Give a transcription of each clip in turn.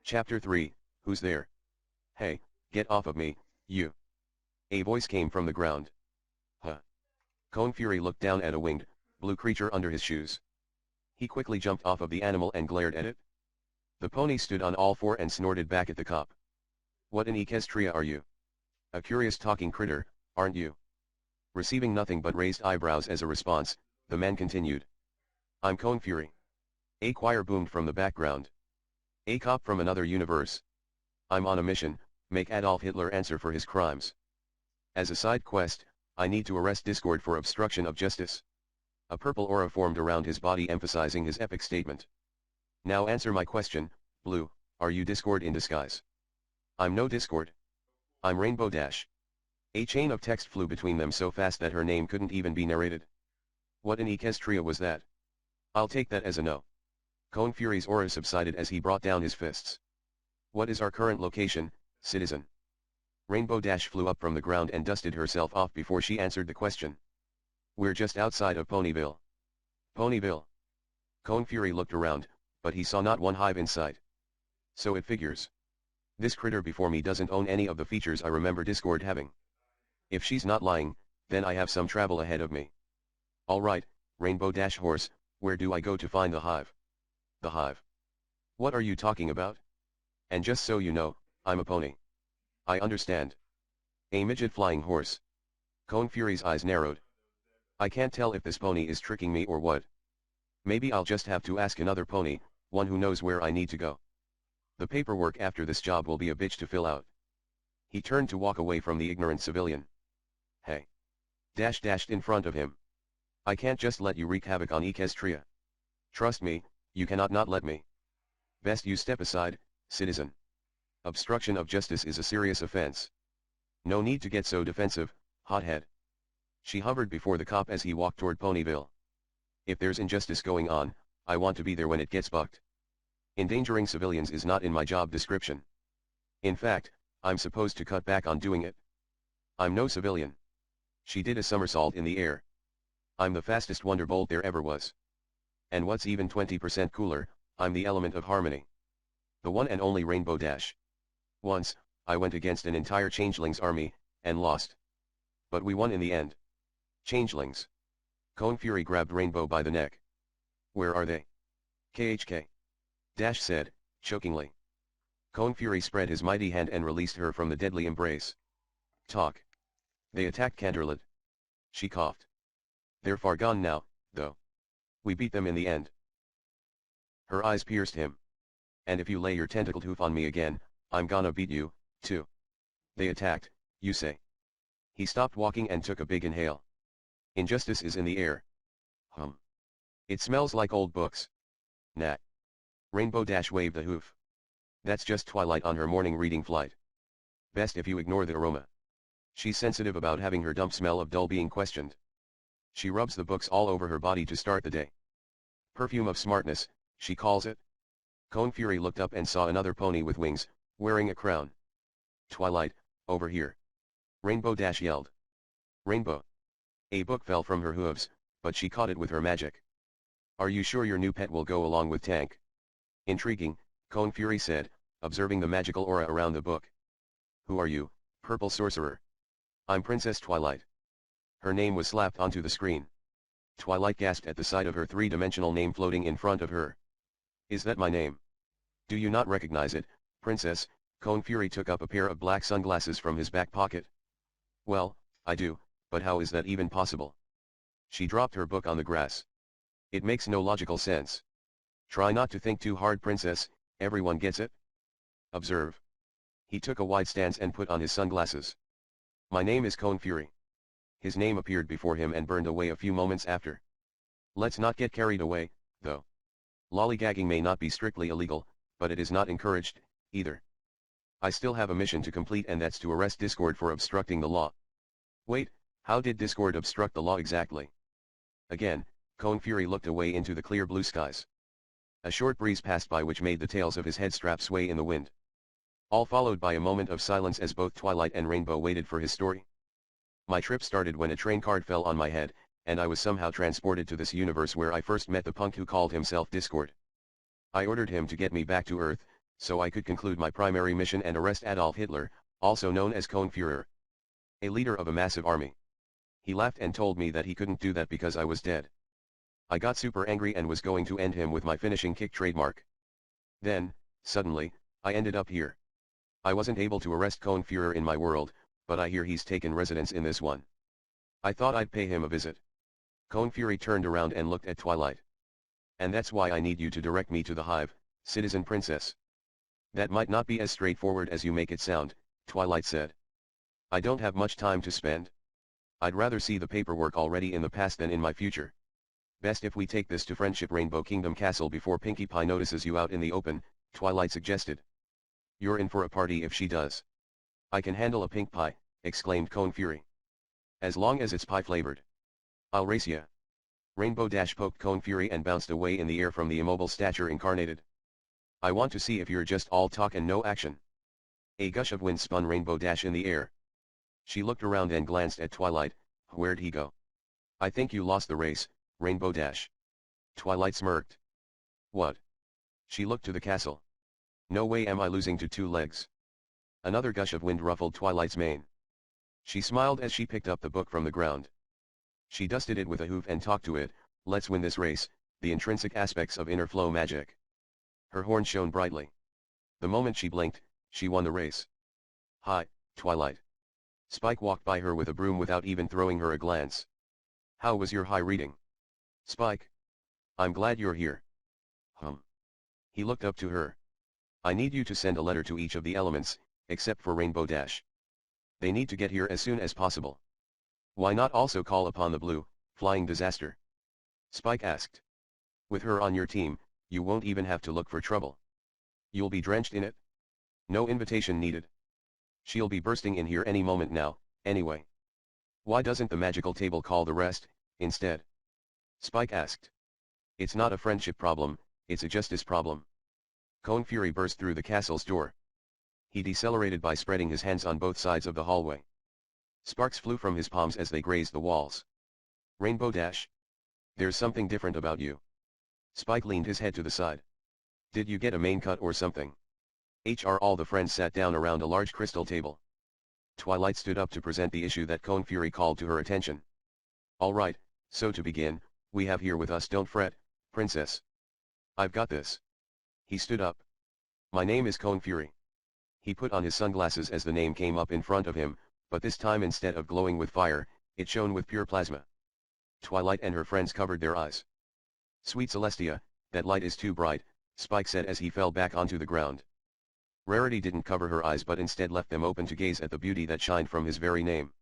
Chapter 3, Who's there? Hey, get off of me, you. A voice came from the ground. Huh. Cone Fury looked down at a winged, blue creature under his shoes. He quickly jumped off of the animal and glared at it. The pony stood on all four and snorted back at the cop. What in Equestria are you? A curious talking critter, aren't you? Receiving nothing but raised eyebrows as a response, the man continued. I'm Cone Fury. A choir boomed from the background. A cop from another universe. I'm on a mission, make Adolf Hitler answer for his crimes. As a side quest, I need to arrest Discord for obstruction of justice. A purple aura formed around his body emphasizing his epic statement. Now answer my question, Blue, are you Discord in disguise? I'm no Discord. I'm Rainbow Dash. A chain of text flew between them so fast that her name couldn't even be narrated. What in Equestria was that? I'll take that as a no. Cone Fury's aura subsided as he brought down his fists. What is our current location, citizen? Rainbow Dash flew up from the ground and dusted herself off before she answered the question. We're just outside of Ponyville. Ponyville. Cone Fury looked around, but he saw not one hive in sight. So it figures. This critter before me doesn't own any of the features I remember Discord having. If she's not lying, then I have some travel ahead of me. Alright, Rainbow Dash Horse, where do I go to find the hive? The hive. What are you talking about? And just so you know, I'm a pony. I understand. A midget flying horse. Cone Fury's eyes narrowed. I can't tell if this pony is tricking me or what. Maybe I'll just have to ask another pony, one who knows where I need to go. The paperwork after this job will be a bitch to fill out. He turned to walk away from the ignorant civilian. Hey. Dash dashed in front of him. I can't just let you wreak havoc on Equestria. Trust me, you cannot not let me. Best you step aside, citizen. Obstruction of justice is a serious offense. No need to get so defensive, hothead. She hovered before the cop as he walked toward Ponyville. If there's injustice going on, I want to be there when it gets bucked. Endangering civilians is not in my job description. In fact, I'm supposed to cut back on doing it. I'm no civilian. She did a somersault in the air. I'm the fastest wonderbolt there ever was. And what's even 20% cooler, I'm the element of harmony. The one and only Rainbow Dash. Once, I went against an entire Changelings army, and lost. But we won in the end. Changelings. Cone Fury grabbed Rainbow by the neck. Where are they? KHK. Dash said, chokingly. Cone Fury spread his mighty hand and released her from the deadly embrace. Talk. They attacked Canterlot. She coughed. They're far gone now, though. We beat them in the end. Her eyes pierced him. And if you lay your tentacled hoof on me again, I'm gonna beat you, too. They attacked, you say. He stopped walking and took a big inhale. Injustice is in the air. It smells like old books. Nah. Rainbow Dash waved the hoof. That's just Twilight on her morning reading flight. Best if you ignore the aroma. She's sensitive about having her dump smell of dull being questioned. She rubs the books all over her body to start the day. Perfume of smartness, she calls it. Cone Fury looked up and saw another pony with wings, wearing a crown. Twilight, over here. Rainbow Dash yelled. Rainbow. A book fell from her hooves, but she caught it with her magic. Are you sure your new pet will go along with Tank? Intriguing, Cone Fury said, observing the magical aura around the book. Who are you, purple sorcerer? I'm Princess Twilight. Her name was slapped onto the screen. Twilight gasped at the sight of her three-dimensional name floating in front of her. Is that my name? Do you not recognize it, Princess? Cone Fury took up a pair of black sunglasses from his back pocket. Well, I do, but how is that even possible? She dropped her book on the grass. It makes no logical sense. Try not to think too hard, Princess, everyone gets it. Observe. He took a wide stance and put on his sunglasses. My name is Cone Fury. His name appeared before him and burned away a few moments after. Let's not get carried away, though. Lollygagging may not be strictly illegal, but it is not encouraged, either. I still have a mission to complete, and that's to arrest Discord for obstructing the law. Wait, how did Discord obstruct the law exactly? Again, Cone Fury looked away into the clear blue skies. A short breeze passed by which made the tails of his head strap sway in the wind. All followed by a moment of silence as both Twilight and Rainbow waited for his story. My trip started when a train card fell on my head, and I was somehow transported to this universe where I first met the punk who called himself Discord. I ordered him to get me back to Earth, so I could conclude my primary mission and arrest Adolf Hitler, also known as Führer, a leader of a massive army. He laughed and told me that he couldn't do that because I was dead. I got super angry and was going to end him with my finishing kick trademark. Then, suddenly, I ended up here. I wasn't able to arrest Führer in my world, but I hear he's taken residence in this one. I thought I'd pay him a visit. Führer turned around and looked at Twilight. And that's why I need you to direct me to the hive, citizen princess. That might not be as straightforward as you make it sound, Twilight said. I don't have much time to spend. I'd rather see the paperwork already in the past than in my future. Best if we take this to Friendship Rainbow Kingdom Castle before Pinkie Pie notices you out in the open, Twilight suggested. You're in for a party if she does. I can handle a pink pie, exclaimed Führer. As long as it's pie flavored. I'll race ya. Rainbow Dash poked Führer and bounced away in the air from the immobile stature incarnated. I want to see if you're just all talk and no action. A gush of wind spun Rainbow Dash in the air. She looked around and glanced at Twilight. Where'd he go? I think you lost the race, Rainbow Dash. Twilight smirked. What? She looked to the castle. No way am I losing to 2 legs. Another gush of wind ruffled Twilight's mane. She smiled as she picked up the book from the ground. She dusted it with a hoof and talked to it. Let's win this race, the intrinsic aspects of inner flow magic. Her horn shone brightly. The moment she blinked, she won the race. Hi, Twilight. Spike walked by her with a broom without even throwing her a glance. How was your high reading? Spike. I'm glad you're here. He looked up to her. I need you to send a letter to each of the elements, except for Rainbow Dash. They need to get here as soon as possible. Why not also call upon the blue, flying disaster? Spike asked. With her on your team, you won't even have to look for trouble. You'll be drenched in it. No invitation needed. She'll be bursting in here any moment now, anyway. Why doesn't the magical table call the rest, instead? Spike asked. It's not a friendship problem, it's a justice problem. Führer burst through the castle's door. He decelerated by spreading his hands on both sides of the hallway. Sparks flew from his palms as they grazed the walls. Rainbow Dash? There's something different about you. Spike leaned his head to the side. Did you get a main cut or something? All the friends sat down around a large crystal table. Twilight stood up to present the issue that Führer called to her attention. All right, so to begin, we have here with us Don't Fret, Princess. I've got this. He stood up. My name is Führer. He put on his sunglasses as the name came up in front of him, but this time instead of glowing with fire, it shone with pure plasma. Twilight and her friends covered their eyes. Sweet Celestia, that light is too bright, Spike said as he fell back onto the ground. Rarity didn't cover her eyes but instead left them open to gaze at the beauty that shined from his very name.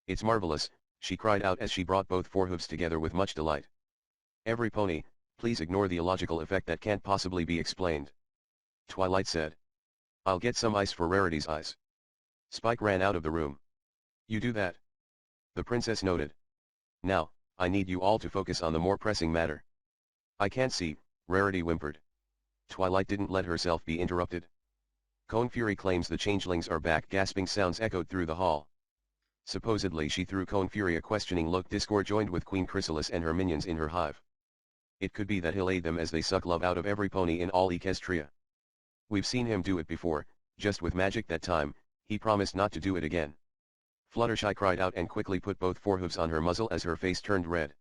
It's marvelous, she cried out as she brought both forehooves together with much delight. Every pony, please ignore the illogical effect that can't possibly be explained. Twilight said. I'll get some ice for Rarity's eyes. Spike ran out of the room. You do that. The princess noted. Now, I need you all to focus on the more pressing matter. I can't see, Rarity whimpered. Twilight didn't let herself be interrupted. Führer claims the changelings are back. Gasping sounds echoed through the hall. Supposedly she threw Führer a questioning look. Discord joined with Queen Chrysalis and her minions in her hive. It could be that he'll aid them as they suck love out of every pony in all Equestria. We've seen him do it before, just with magic that time, he promised not to do it again. Fluttershy cried out and quickly put both forehooves on her muzzle as her face turned red.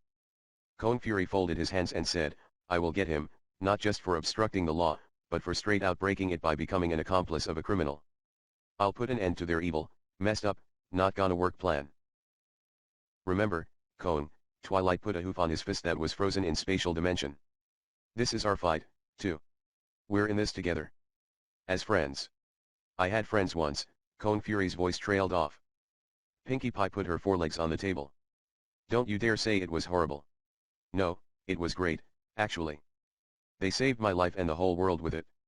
Führer folded his hands and said, I will get him, not just for obstructing the law, but for straight out breaking it by becoming an accomplice of a criminal. I'll put an end to their evil, messed up, not gonna work plan. Remember, Cone, Twilight put a hoof on his fist that was frozen in spatial dimension. This is our fight, too. We're in this together. As friends. I had friends once, Führer's voice trailed off. Pinkie Pie put her forelegs on the table. Don't you dare say it was horrible. No, it was great, actually. They saved my life and the whole world with it.